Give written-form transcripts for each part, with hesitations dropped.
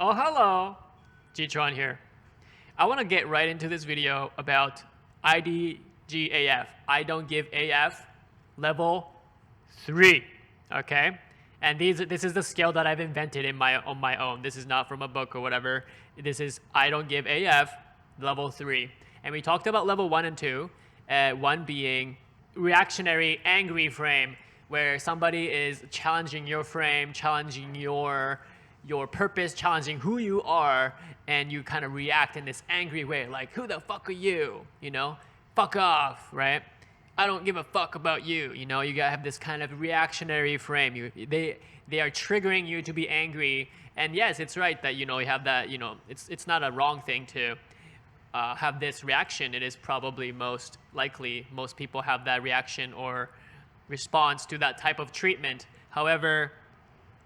Oh, hello. G-Tron here. I want to get right into this video about IDGAF. I don't give AF level 3. Okay? And this is the scale that I've invented on my own. This is not from a book or whatever. This is I don't give AF level 3. And we talked about level 1 and 2. One being reactionary, angry frame, where somebody is challenging your frame, challenging your purpose, challenging who you are, and you kind of react in this angry way, like, who the fuck are you? You know, fuck off, right? I don't give a fuck about you. You know, you gotta have this kind of reactionary frame. They are triggering you to be angry, and yes, it's right that you have that. It's not a wrong thing to have this reaction. It is probably most likely most people have that reaction or response to that type of treatment. However,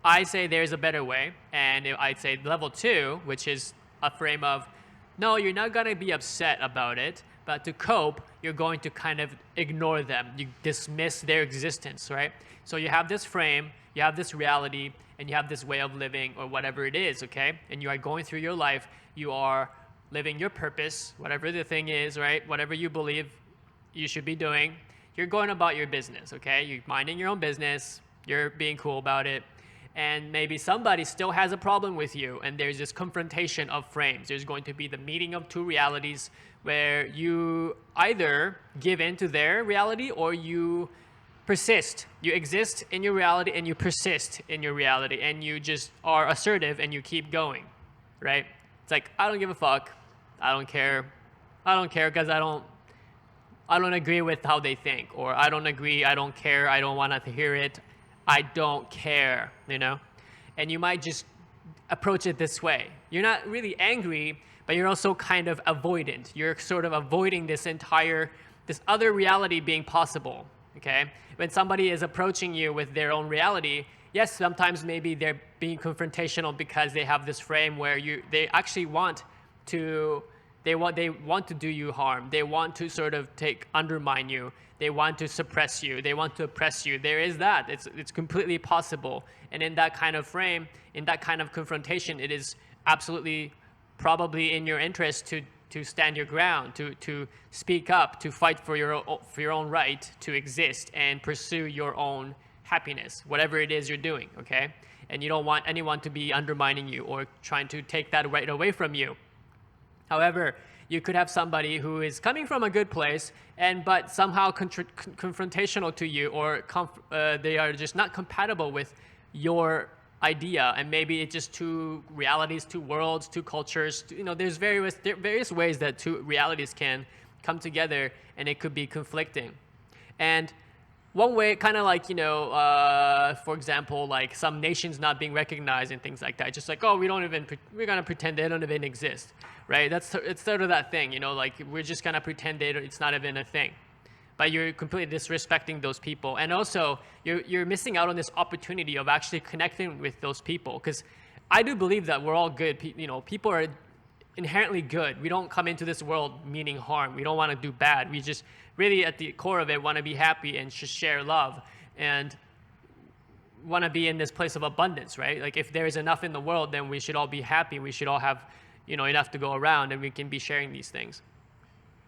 I say there's a better way, and I'd say level 2, which is a frame of, no, you're not gonna be upset about it, but to cope, you're going to kind of ignore them. You dismiss their existence, right? So you have this frame, you have this reality, and you have this way of living or whatever it is, okay? And you are going through your life, you are living your purpose, whatever the thing is, right? Whatever you believe you should be doing, you're going about your business, okay? You're minding your own business, you're being cool about it, and maybe somebody still has a problem with you, and there's this confrontation of frames. There's going to be the meeting of two realities where you either give in to their reality or you persist. You exist in your reality and you persist in your reality, and you just are assertive and you keep going, right? It's like, I don't give a fuck. I don't care. I don't care because I don't agree with how they think, or I don't agree, I don't care, I don't want to hear it. I don't care, And you might just approach it this way. You're not really angry, but you're also kind of avoidant. You're sort of avoiding this other reality being possible, okay? When somebody is approaching you with their own reality, yes, sometimes maybe they're being confrontational because they have this frame where they actually want to do you harm. They want to sort of undermine you. They want to suppress you. They want to oppress you. There is that. It's completely possible. And in that kind of frame, in that kind of confrontation, it is absolutely probably in your interest to stand your ground, to speak up, to fight for your own right to exist and pursue your own happiness, whatever it is you're doing, okay? And you don't want anyone to be undermining you or trying to take that right away from you. However, you could have somebody who is coming from a good place but somehow confrontational to you, or they are just not compatible with your idea, and maybe it's just two realities, two worlds, two cultures. There's various ways that two realities can come together, and it could be conflicting. And one way, kind of like, for example, like some nations not being recognized and things like that. Just like, oh, we're gonna pretend they don't even exist, right? It's sort of that thing, like we're just gonna pretend it's not even a thing. But you're completely disrespecting those people, and also you're missing out on this opportunity of actually connecting with those people. Because I do believe that we're all good. People are inherently good. We don't come into this world meaning harm. We don't want to do bad. We just really, at the core of it, want to be happy and just share love and want to be in this place of abundance, right? Like, if there is enough in the world, then we should all be happy. We should all have, enough to go around, and we can be sharing these things.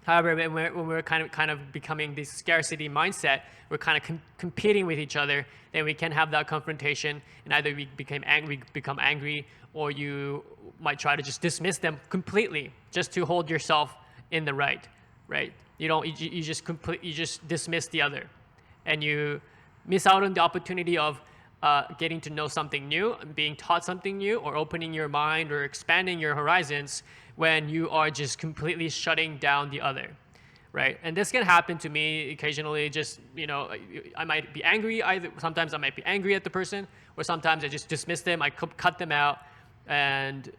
However, when we're kind of becoming this scarcity mindset, we're kind of competing with each other, then we can have that confrontation, and either we become angry, or you might try to just dismiss them completely, just to hold yourself in the right? You just dismiss the other, and you miss out on the opportunity of getting to know something new, being taught something new, or opening your mind or expanding your horizons, when you are just completely shutting down the other, right? And this can happen to me occasionally. Just, I might be angry. Sometimes I might be angry at the person, or sometimes I just dismiss them. I cut them out, and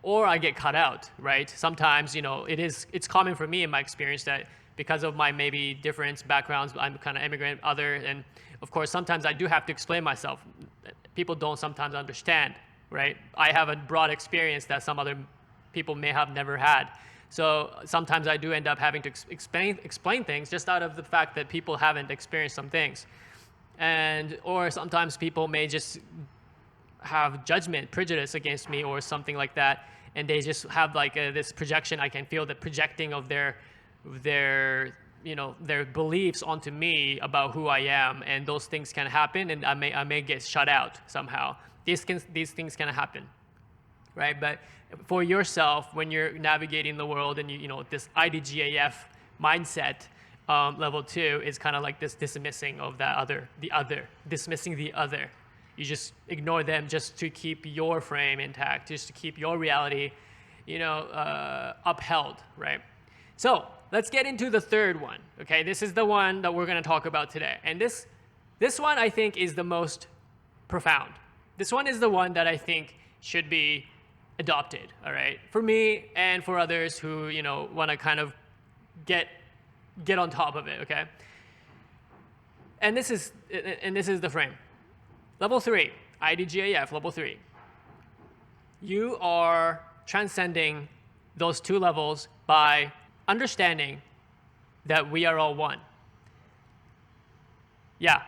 or I get cut out, right? Sometimes, it's common for me in my experience that because of my maybe different backgrounds, I'm kind of immigrant, and of course, sometimes I do have to explain myself. People don't sometimes understand, right? I have a broad experience that some other people may have never had. So sometimes I do end up having to explain things just out of the fact that people haven't experienced some things. Or sometimes people may just have judgment, prejudice against me or something like that, and they just have like this projection. I can feel the projecting of their their beliefs onto me about who I am, and those things can happen, and I may get shut out somehow. These things can happen, right? But for yourself, when you're navigating the world, and this IDGAF mindset, level 2 is kind of like this dismissing of dismissing the other. You just ignore them just to keep your frame intact, just to keep your reality, upheld, right? So let's get into the third one. Okay, this is the one that we're going to talk about today, and this one I think is the most profound. This one is the one that I think should be adopted. All right, for me and for others who want to kind of get on top of it. Okay, and this is the frame. Level 3, IDGAF, level 3. You are transcending those 2 levels by understanding that we are all one. Yeah.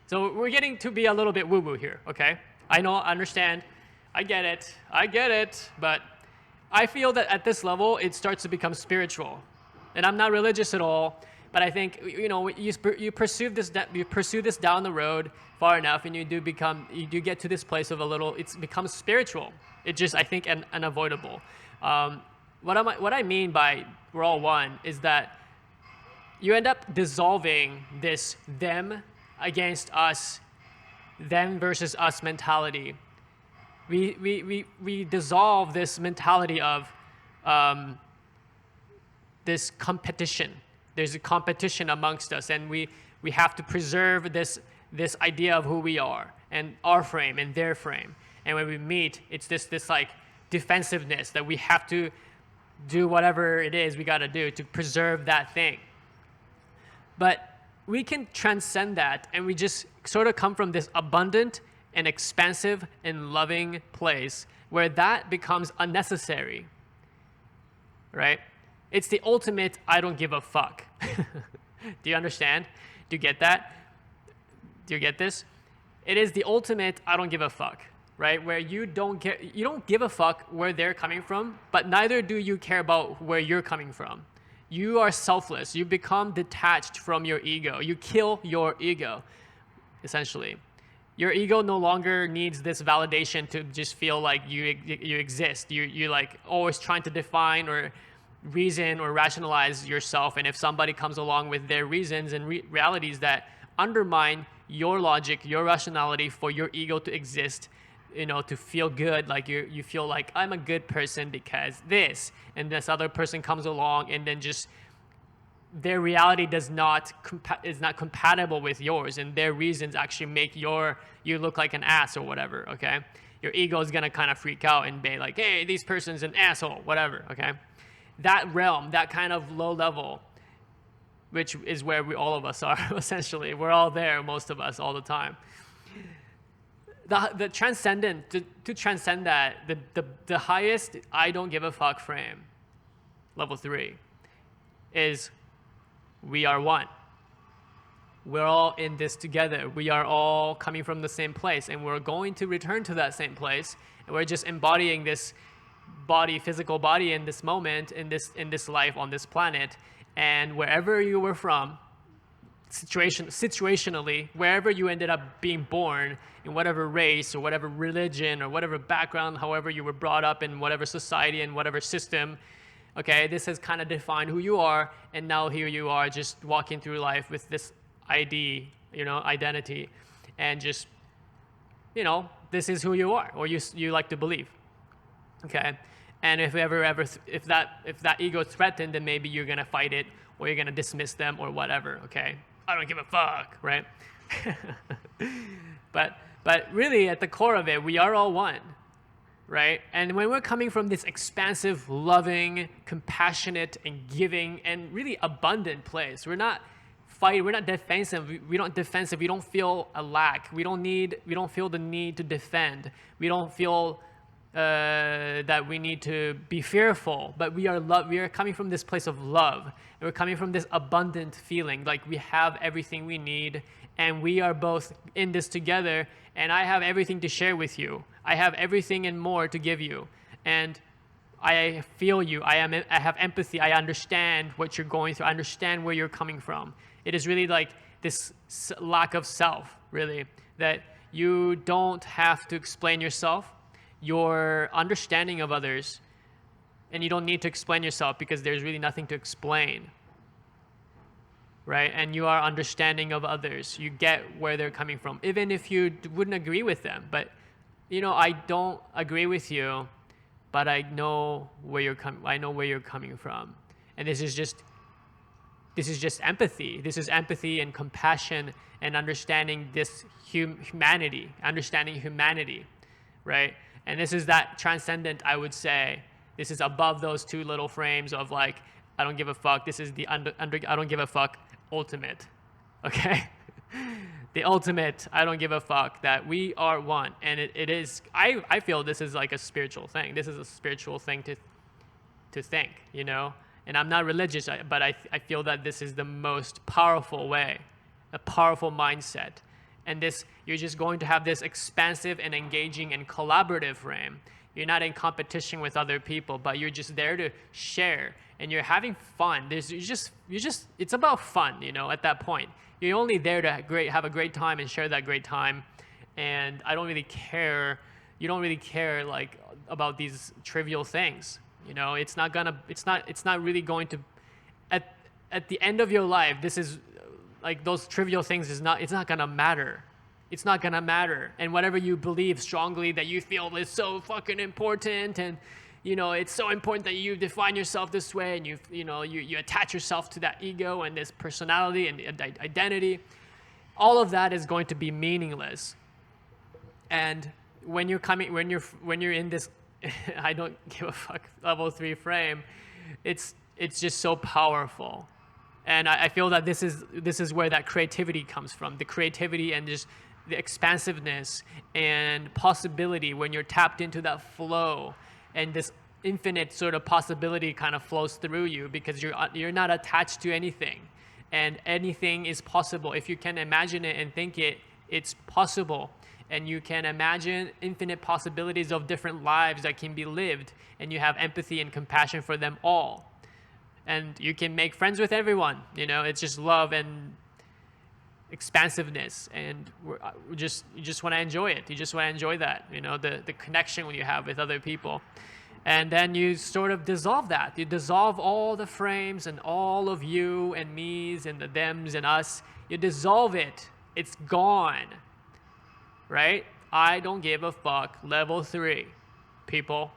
So we're getting to be a little bit woo-woo here, okay? I know, I understand. I get it. But I feel that at this level, it starts to become spiritual. And I'm not religious at all. But I think you pursue this down the road far enough, and you do get to this place of it becomes spiritual. It just, I think, unavoidable. What I mean by we're all one is that you end up dissolving this them against us, them versus us mentality. We dissolve this mentality of this competition. There's a competition amongst us, and we have to preserve this idea of who we are and our frame and their frame. And when we meet, it's this like defensiveness that we have to do whatever it is we got to do to preserve that thing. But we can transcend that, and we just sort of come from this abundant and expansive and loving place where that becomes unnecessary, right? It's the ultimate I don't give a fuck. Do you understand? Do you get that? Do you get this? It is the ultimate I don't give a fuck, right? Where you don't give a fuck where they're coming from, but neither do you care about where you're coming from. You are selfless. You become detached from your ego. You kill your ego, essentially. Your ego no longer needs this validation to just feel like you exist. You're like always trying to define or reason or rationalize yourself, and if somebody comes along with their reasons and realities that undermine your logic, your rationality for your ego to exist, to feel good, like you feel like I'm a good person because this, and this other person comes along and then just their reality is not compatible with yours, and their reasons actually make you look like an ass or whatever, okay? Your ego is gonna kind of freak out and be like, hey, this person's an asshole, whatever, okay? That realm, that kind of low level, which is where all of us are, essentially. We're all there, most of us, all the time. The transcendent, to transcend that, the highest I don't give a fuck frame, level 3, is we are one. We're all in this together. We are all coming from the same place, and we're going to return to that same place, and we're just embodying this physical body in this moment, in this life on this planet, and wherever you were from, situationally, wherever you ended up being born, in whatever race or whatever religion or whatever background, however you were brought up in whatever society and whatever system, okay, this has kind of defined who you are, and now here you are just walking through life with this identity, and just, this is who you are, or you like to believe. Okay, and if that ego is threatened, then maybe you're gonna fight it, or you're gonna dismiss them, or whatever. Okay, I don't give a fuck, right? But really, at the core of it, we are all one, right? And when we're coming from this expansive, loving, compassionate, and giving, and really abundant place, we're not fighting, we're not defensive. We don't feel a lack. We don't feel the need to defend. We don't feel that we need to be fearful, but we are coming from this place of love, and we're coming from this abundant feeling, like we have everything we need, and we are both in this together, and I have everything to share with you. I have everything and more to give you. And I feel you. I have empathy. I understand what you're going through. I understand where you're coming from. It is really like this lack of self, really, that you don't have to explain yourself. Your understanding of others, and you don't need to explain yourself because there's really nothing to explain, right? And you are understanding of others. You get where they're coming from, even if you wouldn't agree with them. But, I don't agree with you, but I know where you're coming from. And this is just empathy. This is empathy and compassion and understanding this humanity, right? And this is that transcendent, I would say. This is above those two little frames of like, I don't give a fuck. This is the I don't give a fuck ultimate, okay? The ultimate, I don't give a fuck, that we are one. And it is, I feel this is like a spiritual thing. This is a spiritual thing to think, And I'm not religious, but I feel that this is the most powerful way, a powerful mindset. And you're just going to have this expansive and engaging and collaborative frame. You're not in competition with other people, but you're just there to share, and you're having fun. It's about fun, at that point. You're only there to have a great time and share that great time. And I don't really care. You don't really care like about these trivial things. It's not really going to, at the end of your life, this is like those trivial things it's not gonna matter. It's not gonna matter. And whatever you believe strongly that you feel is so fucking important, and it's so important that you define yourself this way, and you attach yourself to that ego and this personality and identity. All of that is going to be meaningless. And when you're in this I don't give a fuck level 3 frame, it's just so powerful. And I feel that this is where that creativity comes from. The creativity and just the expansiveness and possibility when you're tapped into that flow, and this infinite sort of possibility kind of flows through you because you're not attached to anything, and anything is possible. If you can imagine it and think it, it's possible. And you can imagine infinite possibilities of different lives that can be lived, and you have empathy and compassion for them all. And you can make friends with everyone. It's just love and expansiveness, and you just want to enjoy it. You just want to enjoy that, the connection when you have with other people. And then you sort of dissolve that. You dissolve all the frames and all of you and me's and the thems and us. You dissolve it. It's gone. Right? I don't give a fuck. Level 3, people.